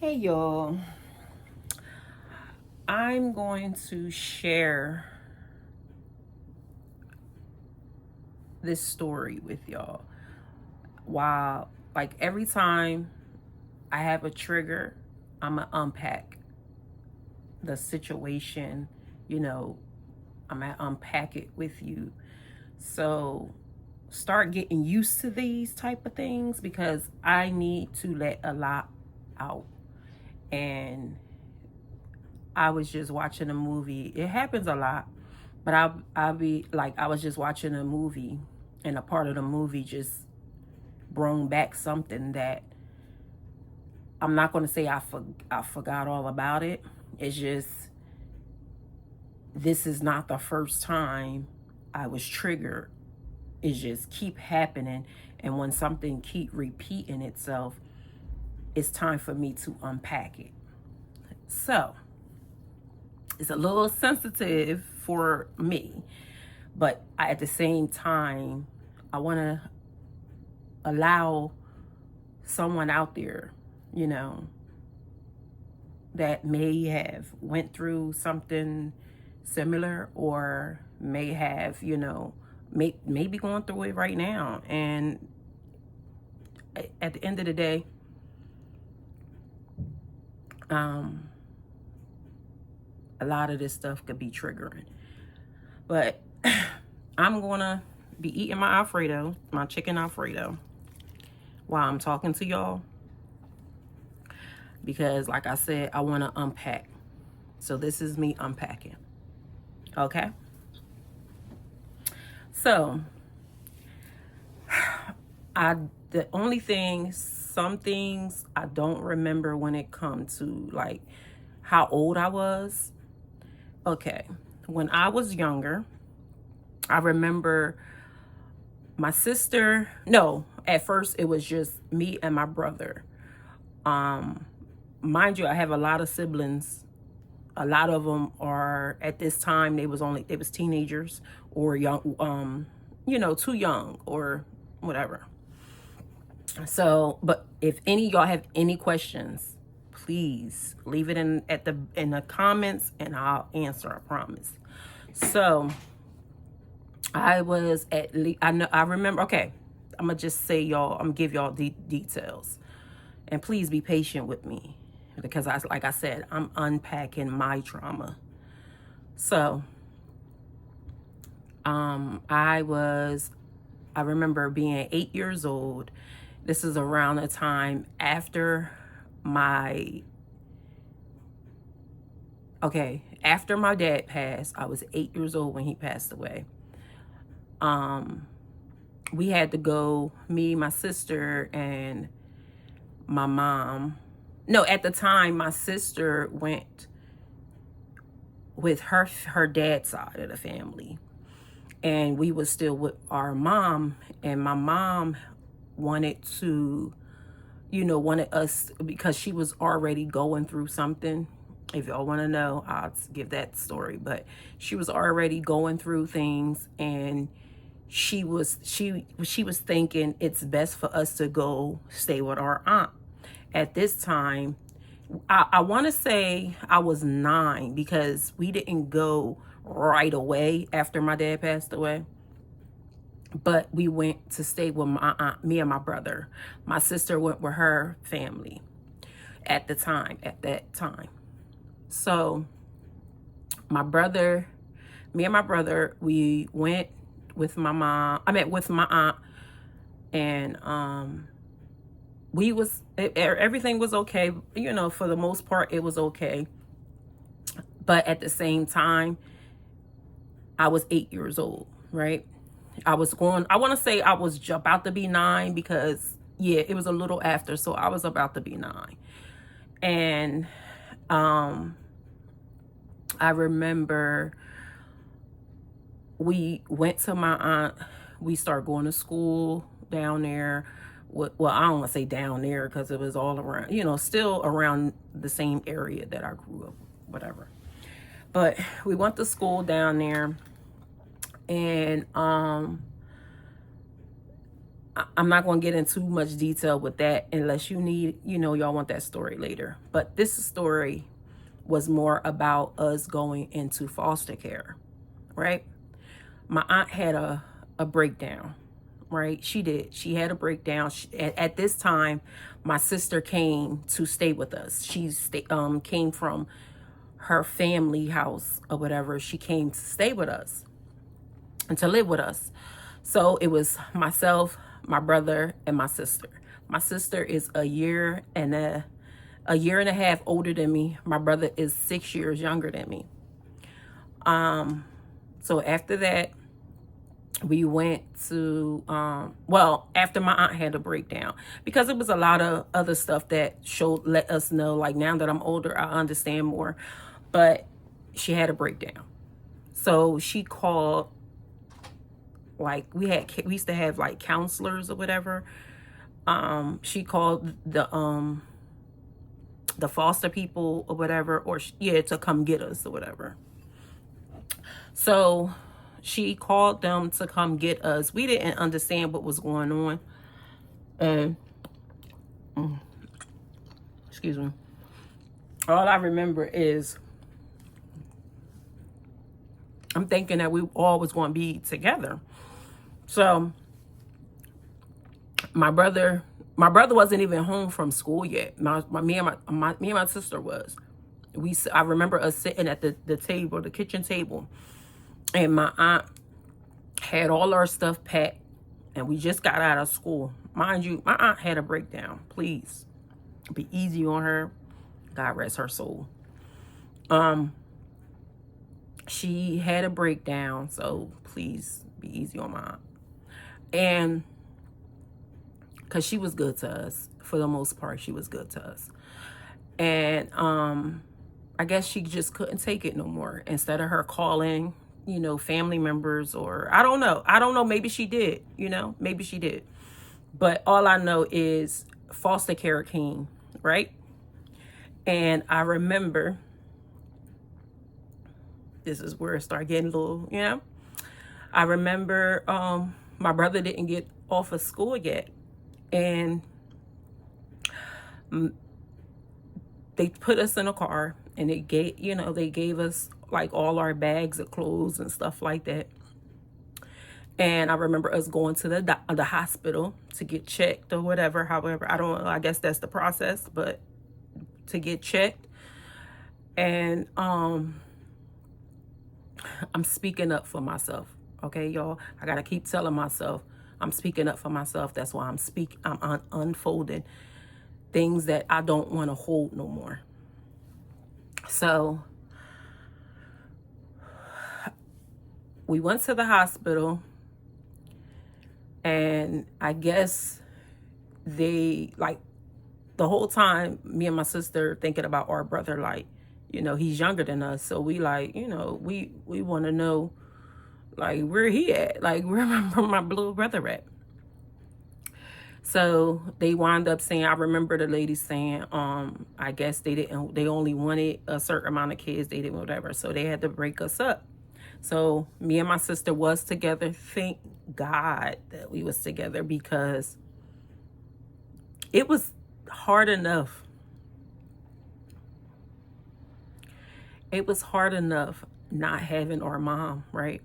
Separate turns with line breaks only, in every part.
Hey y'all, I'm going to share this story with y'all. While, like, every time I have a trigger, I'm gonna unpack the situation, you know, I'm gonna unpack it with you. So start getting used to these type of things because I need to let a lot out. And I was just watching a movie. It happens a lot, but I'll be like, I was just watching a movie, and a part of the movie just brought back something that I'm not going to say I forgot all about it. It's just, this is not the first time I was triggered. It just keep happening, and when something keep repeating itself, it's time for me to unpack it. So it's a little sensitive for me, but at the same time, I want to allow someone out there, you know, that may have went through something similar or may have, maybe going through it right now. And at the end of the day, a lot of this stuff could be triggering. But I'm gonna be eating my Alfredo, my chicken Alfredo, while I'm talking to y'all. Because like I said, I wanna unpack. So this is me unpacking. Okay? So the only thing, some things I don't remember when it comes to like how old I was. Okay. When I was younger, I remember my sister, no, at first it was just me and my brother. Mind you, I have a lot of siblings. A lot of them are, at this time, they was teenagers or young, too young or whatever. So, but if any of y'all have any questions, please leave it in the comments and I'll answer, I promise. So I was at least, I remember, okay, I'm gonna just say y'all, I'm gonna give y'all details, and please be patient with me because like I said, I'm unpacking my trauma. So I remember being 8 years old. This is around the time after my dad passed. I was 8 years old when he passed away. We had to go, me, my sister, and my mom. No, at the time, my sister went with her dad's side of the family. And we was still with our mom. And my mom wanted us, because she was already going through something. If y'all want to know, I'll give that story. But she was already going through things, and she was thinking it's best for us to go stay with our aunt. At this time, I want to say I was 9, because we didn't go right away after my dad passed away. But we went to stay with my aunt, me and my brother. My sister went with her family at that time. So me and my brother, we went with my mom. With my aunt, and everything was okay. For the most part, it was okay. But at the same time, I was 8 years old, right? I want to say I was about to be 9, because it was a little after. So I was about to be 9. And I remember we went to my aunt. We started going to school down there. Well, I don't want to say down there because it was all around, still around the same area that I grew up, whatever. But we went to school down there, and I'm not going to get into much detail with that unless you need, y'all want that story later. But this story was more about us going into foster care, right? My aunt had a breakdown, right? She did. She had a breakdown. At this time, my sister came to stay with us. Came from her family house or whatever. She came to stay with us and to live with us. So it was myself, my brother, and my sister. My sister is a year and a half older than me. My brother is 6 years younger than me. So after that, we went to after my aunt had a breakdown, because it was a lot of other stuff that let us know, like, now that I'm older, I understand more. But she had a breakdown. So she called, like, we used to have like counselors or whatever. She called the foster people or whatever, to come get us or whatever. So she called them to come get us. We didn't understand what was going on. And excuse me. All I remember is I'm thinking that we all was going to be together. So my brother wasn't even home from school yet. Me and my sister was. I remember us sitting at the table, the kitchen table, and my aunt had all our stuff packed, and we just got out of school. Mind you, my aunt had a breakdown. Please be easy on her. God rest her soul. She had a breakdown, so please be easy on my aunt. And because she was good to us, for the most part, she was good to us. And I guess she just couldn't take it no more. Instead of her calling, family members, or I don't know, maybe she did, maybe she did. But all I know is foster care came, right? And I remember, this is where it started getting a little, I remember my brother didn't get off of school yet. And they put us in a car, and they gave us like all our bags of clothes and stuff like that. And I remember us going to the hospital to get checked or whatever. However, I don't know. I guess that's the process, but to get checked. And I'm speaking up for myself. Okay, y'all. I gotta keep telling myself I'm speaking up for myself. That's why I'm unfolding things that I don't want to hold no more. So we went to the hospital, and I guess they, like, the whole time, me and my sister thinking about our brother, like, he's younger than us. So we like, we want to know, like, where he at? Like, where my little brother at? So they wound up saying, I remember the lady saying, I guess they only wanted a certain amount of kids. They didn't, whatever. So they had to break us up. So me and my sister was together. Thank God that we was together, because it was hard enough. It was hard enough not having our mom, right?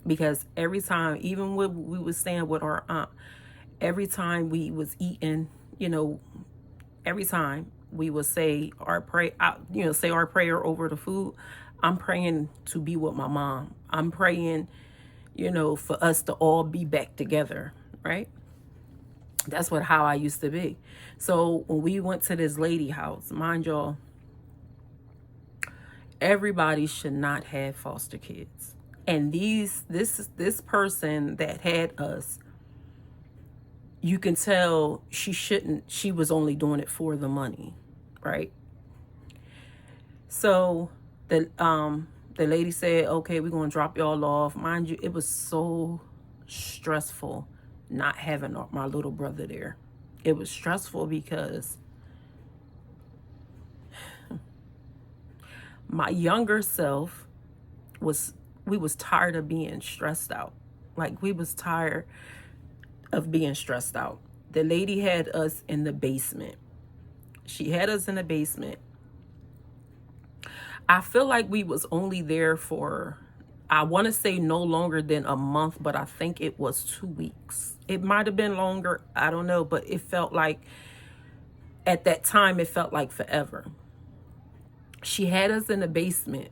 Because every time, even when we was staying with our aunt, every time we was eating, every time we would say our prayer over the food. I'm praying to be with my mom. I'm praying, for us to all be back together, right? That's how I used to be. So when we went to this lady house, mind y'all, everybody should not have foster kids. And this person that had us, you can tell she was only doing it for the money, right? So the lady said, okay, we're going to drop y'all off. Mind you, it was so stressful not having my little brother there. It was stressful because my younger self we was tired of being stressed out. Like, we was tired of being stressed out. The lady had us in the basement. She had us in the basement. I feel like we was only there for, I want to say no longer than a month, but I think it was 2 weeks. It might have been longer. I don't know, but it felt like at that time, it felt like forever. She had us in the basement.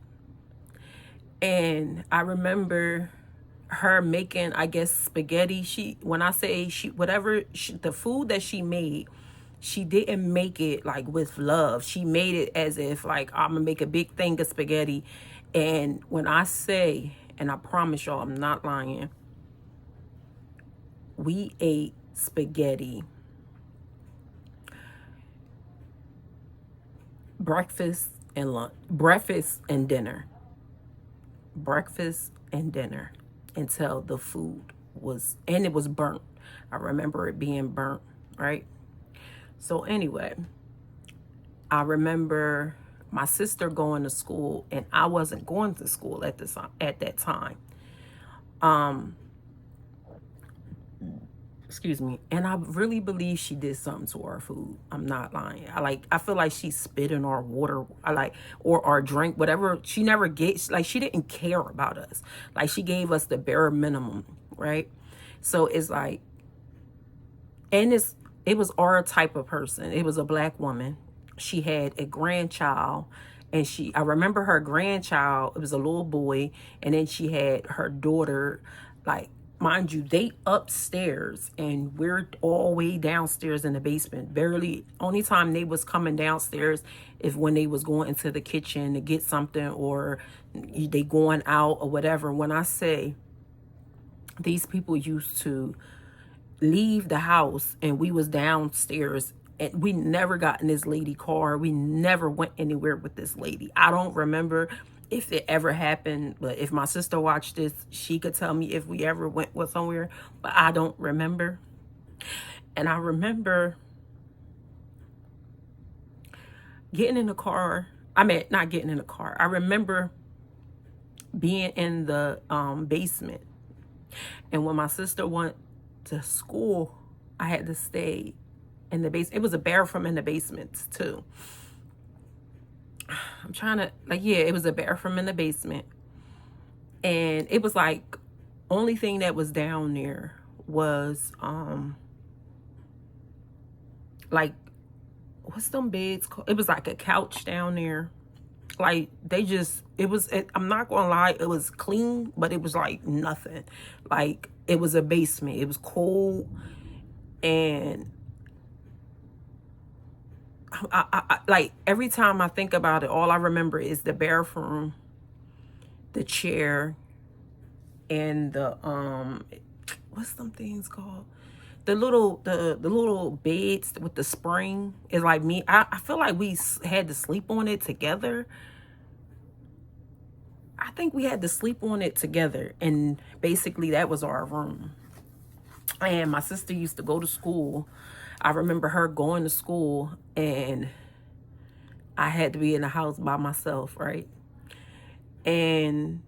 And I remember her making, I guess, spaghetti. When I say the food that she made, she didn't make it like with love. She made it as if like, I'm gonna make a big thing of spaghetti. And when I say, and I promise y'all, I'm not lying, we ate spaghetti breakfast and lunch, breakfast and dinner, breakfast and dinner, until the food was, and it was burnt. I remember it being burnt, right? So anyway, I remember my sister going to school, and I wasn't going to school at that time. Excuse me. And I really believe she did something to our food. I'm not lying. I feel like she spit in our water, or our drink, whatever. She never gets, like, she didn't care about us. Like, she gave us the bare minimum, right? So it's like, and it was our type of person. It was a black woman. She had a grandchild, and I remember her grandchild, it was a little boy, and then she had her daughter, like, mind you, they upstairs, and we're all way downstairs in the basement. Barely, only time they was coming downstairs if when they was going into the kitchen to get something, or they going out or whatever. When I say these people used to leave the house, and we was downstairs, and we never got in this lady car. We never went anywhere with this lady. I don't remember if it ever happened, but if my sister watched this, she could tell me if we ever went with somewhere, but I don't remember. And I remember getting in the car. I mean, not getting in the car. I remember being in the basement, and when my sister went to school, I had to stay in the basement. It was a bathroom in the basement too. I'm trying to, like, yeah, it was a bathroom in the basement. And it was like, only thing that was down there was, like, what's them beds called? It was like a couch down there. Like, I'm not gonna lie, it was clean, but it was like nothing. Like, it was a basement. It was cold. And I like, every time I think about it, all I remember is the bathroom, the chair, and the what's them things called? The little beds with the spring. Is like me. I feel like we had to sleep on it together. I think we had to sleep on it together, and basically that was our room. And my sister used to go to school. I remember her going to school, and I had to be in the house by myself, right? And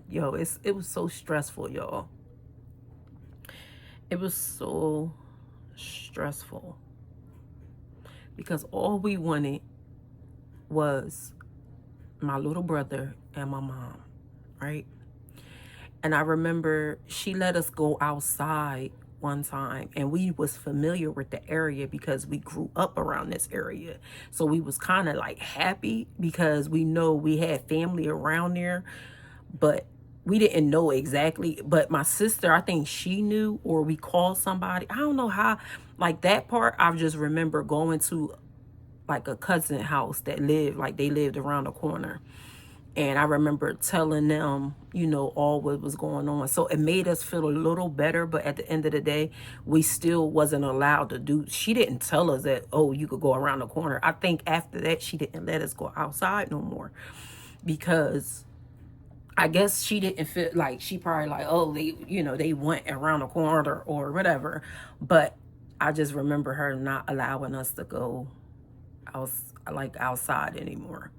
yo, it was so stressful, y'all. It was so stressful because all we wanted was my little brother and my mom, right? And I remember she let us go outside one time, and we was familiar with the area because we grew up around this area. So we was kind of like happy because we know we had family around there, but we didn't know exactly. But my sister, I think she knew, or we called somebody. I don't know how, like, that part, I just remember going to like a cousin house that they lived around the corner. And I remember telling them, all what was going on. So it made us feel a little better. But at the end of the day, we still wasn't allowed to do. She didn't tell us that, oh, you could go around the corner. I think after that, she didn't let us go outside no more. Because I guess she didn't feel like, she probably like, oh, they went around the corner or whatever. But I just remember her not allowing us to go outside anymore.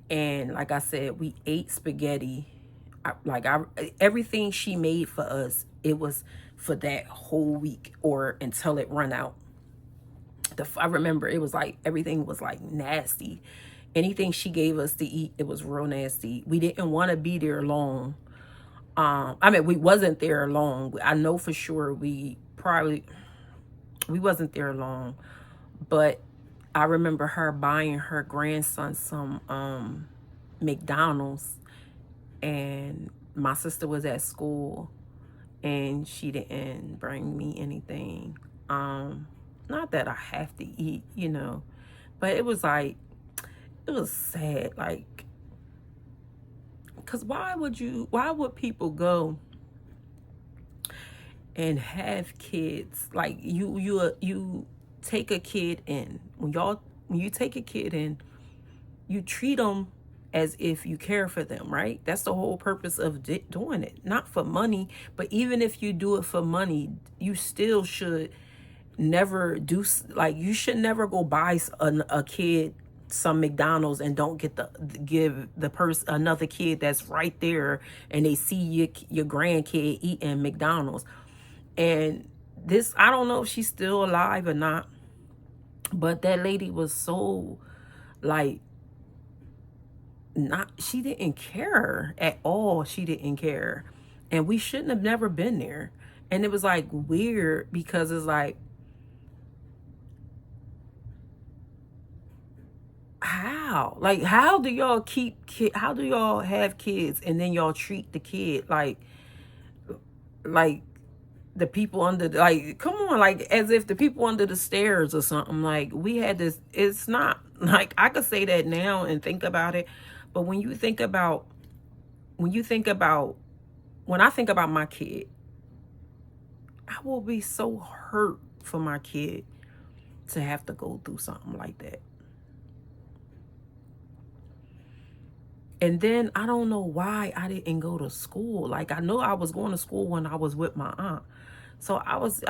And like I said, we ate spaghetti Everything she made for us, it was for that whole week or until it run out. I remember it was like everything was like nasty. Anything she gave us to eat, it was real nasty. We didn't want to be there long. I mean, we wasn't there long. I know for sure we wasn't there long, but I remember her buying her grandson some McDonald's, and my sister was at school and she didn't bring me anything. Not that I have to eat, but it was like, it was sad. Like, because why would people go and have kids? Like, you take a kid in. When you take a kid in, you treat them as if you care for them, right? That's the whole purpose of doing it. Not for money, but even if you do it for money, you still should never do, like, you should never go buy a kid some McDonald's and don't give the person, another kid that's right there, and they see your grandkid eating McDonald's. And this, I don't know if she's still alive or not, but that lady was so, like, she didn't care at all. She didn't care. And we shouldn't have never been there. And it was like weird because it's like, how? Like, how do y'all how do y'all have kids and then y'all treat the kid like the people under, like, come on, like as if the people under the stairs or something. Like, we had this, it's not like, I could say that now and think about it, but when I think about my kid, I will be so hurt for my kid to have to go through something like that. And then I don't know why I didn't go to school. Like, I know I was going to school when I was with my aunt. So I was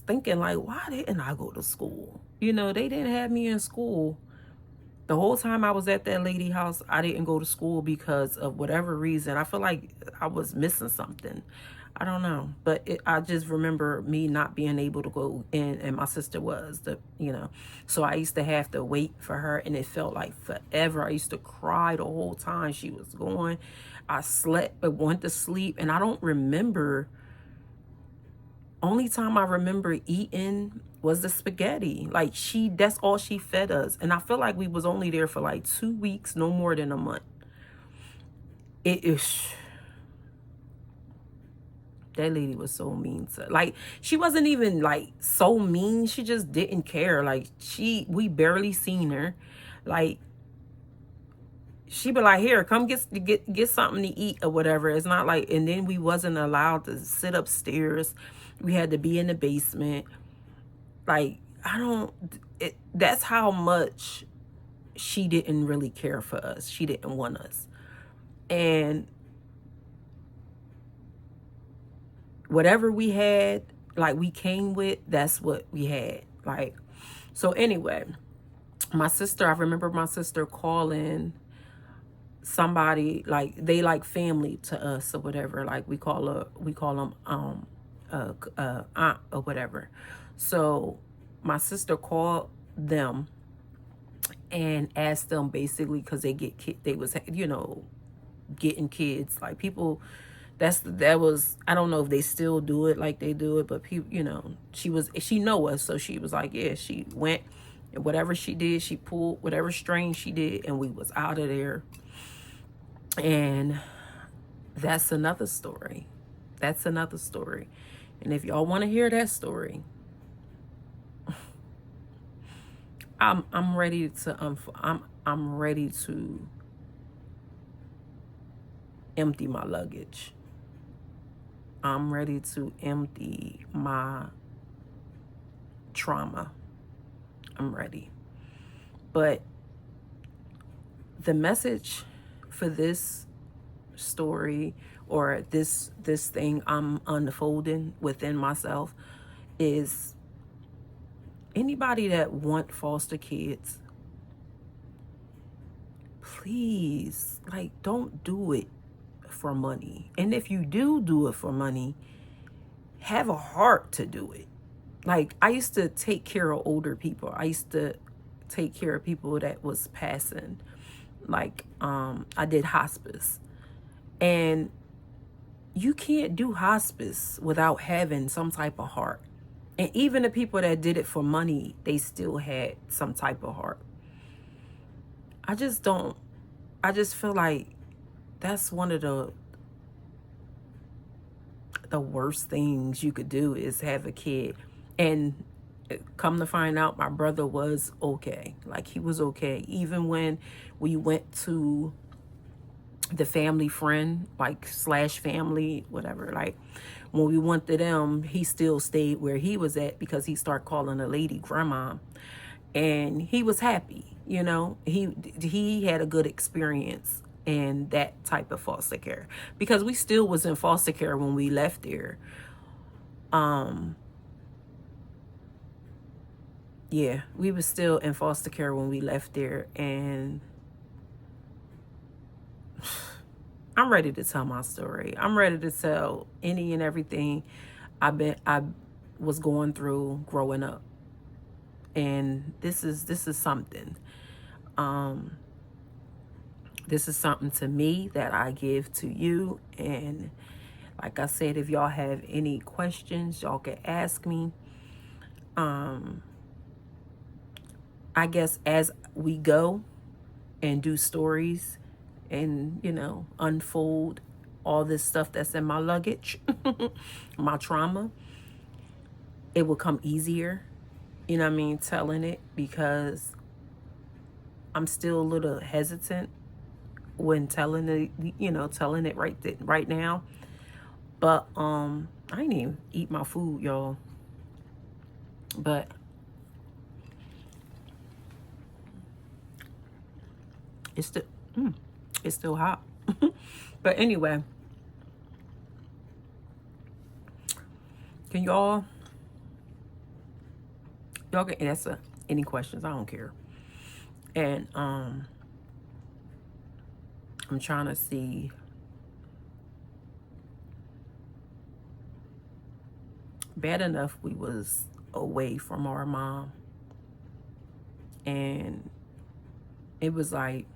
thinking, like, why didn't I go to school? They didn't have me in school. The whole time I was at that lady house, I didn't go to school because of whatever reason. I feel like I was missing something. I don't know. But I just remember me not being able to go in, and my sister was. So I used to have to wait for her, and it felt like forever. I used to cry the whole time she was going. I slept, but went to sleep, and I don't remember. Only time I remember eating was the spaghetti. Like, that's all she fed us. And I feel like we was only there for like 2 weeks, no more than a month. It is, that lady was so mean like, she wasn't even like so mean. She just didn't care. Like, we barely seen her. Like, she be like, here, come get something to eat or whatever. It's not like, and then we wasn't allowed to sit upstairs. We had to be in the basement. Like, that's how much she didn't really care for us. She didn't want us. And whatever we had, like, we came with, that's what we had. Like, so anyway, I remember my sister calling somebody, like, they like family to us or whatever. Like, we call them aunt or whatever. So my sister called them and asked them, basically, because they was getting kids, like, people. That was, I don't know if they still do it like they do it, but people, she know us, so she was like, yeah, she went, and whatever she did, she pulled whatever string she did, and we was out of there. And that's another story. And if y'all want to hear that story, I'm ready to I'm ready to empty my luggage. I'm ready to empty my trauma. I'm ready. But the message for this story, or this thing I'm unfolding within myself, is anybody that want foster kids, please, like, don't do it for money. And if you do it for money, have a heart to do it. Like, I used to take care of older people. I used to take care of people that was passing. Like, I did hospice. And you can't do hospice without having some type of heart. And even the people that did it for money, they still had some type of heart. I just feel like that's one of the worst things you could do is have a kid. And come to find out, my brother was okay. Like, he was okay. Even when we went to the family friend, like slash family, whatever, like when we went to them, he still stayed where he was at because he started calling a lady grandma. And he was happy, you know. He had a good experience in that type of foster care, because we still was in foster care when we left there. Yeah, we was still in foster care when we left there. And I'm ready to tell my story. I'm ready to tell any and everything I was going through growing up. And this is something. This is something to me that I give to you. And like I said, if y'all have any questions, y'all can ask me. I guess as we go and do stories and, you know, unfold all this stuff that's in my luggage, my trauma, it will come easier, you know what I mean, telling it, because I'm still a little hesitant when telling it, you know, telling it right now. But I didn't even eat my food, y'all. But it's still hot. But anyway, can y'all can answer any questions? I don't care. And I'm trying to see. Bad enough we was away from our mom, and it was like,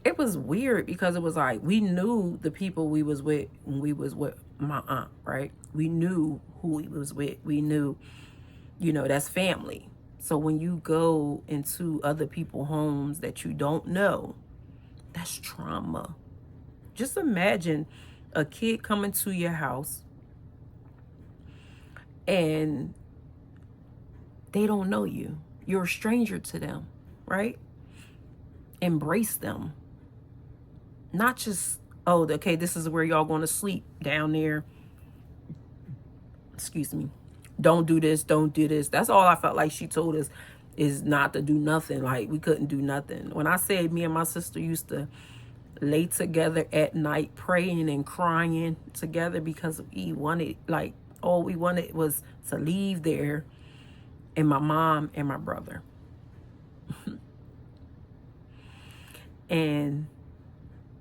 it was weird, because it was like we knew the people we was with when we was with my aunt, right? We knew who we was with. We knew, you know, that's family. So when you go into other people's homes that you don't know, that's trauma. Just imagine a kid coming to your house and they don't know you. You're a stranger to them, right? Embrace them. Not just, oh, okay, this is where y'all going to sleep down there. Excuse me. Don't do this, don't do this. That's all I felt like she told us, is not to do nothing. Like, we couldn't do nothing. When I said me and my sister used to lay together at night praying and crying together because we wanted, like, all we wanted was to leave there and my mom and my brother. And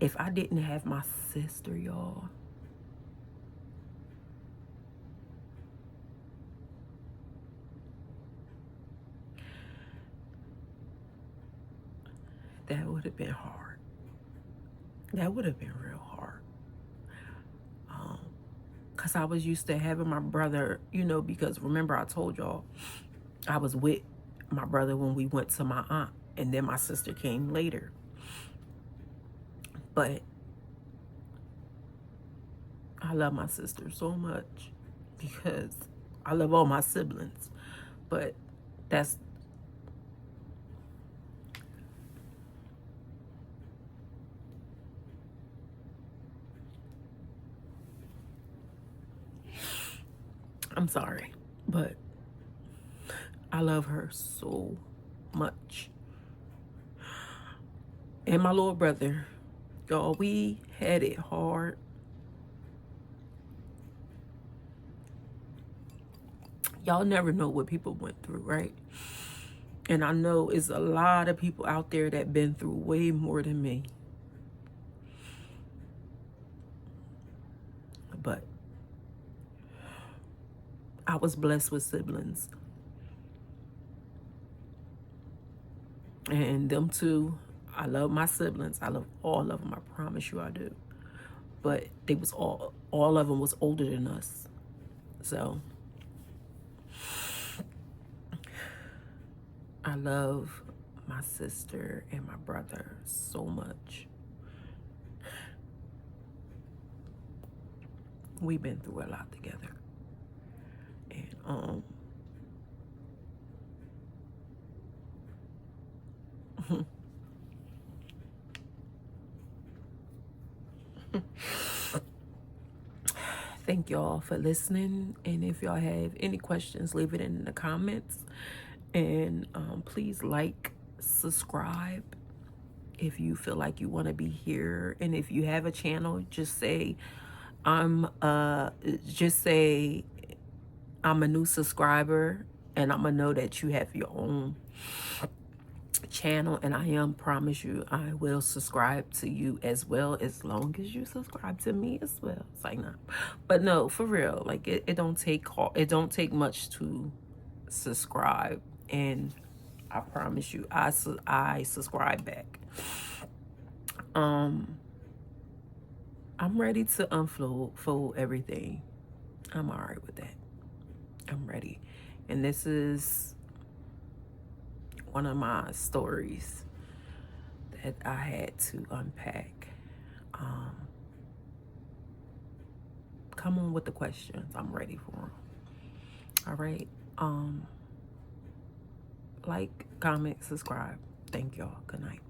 if I didn't have my sister, y'all, that would have been hard. That would have been real hard. Because I was used to having my brother, you know, because remember I told y'all I was with my brother when we went to my aunt, and then my sister came later. But I love my sister so much, because I love all my siblings. But that's, I'm sorry, but I love her so much. And my little brother, y'all, we had it hard. Y'all never know what people went through, right? And I know it's a lot of people out there that been through way more than me. I was blessed with siblings. And them too. I love my siblings. I love all of them. I promise you I do. But they was all of them was older than us. So I love my sister and my brother so much. We've been through a lot together. And thank y'all for listening. And if y'all have any questions, leave it in the comments. And please like, subscribe if you feel like you want to be here. And if you have a channel, just say I'm a new subscriber, and I'm gonna know that you have your own channel, and promise you I will subscribe to you as well, as long as you subscribe to me as well. It's like, no, but no, for real, like it don't take much to subscribe, and I promise you I subscribe back. I'm ready to unfold everything. I'm all right with that. I'm ready. And this is one of my stories that I had to unpack. Come on with the questions. I'm ready for them. All right. Like, comment, subscribe. Thank y'all. Good night.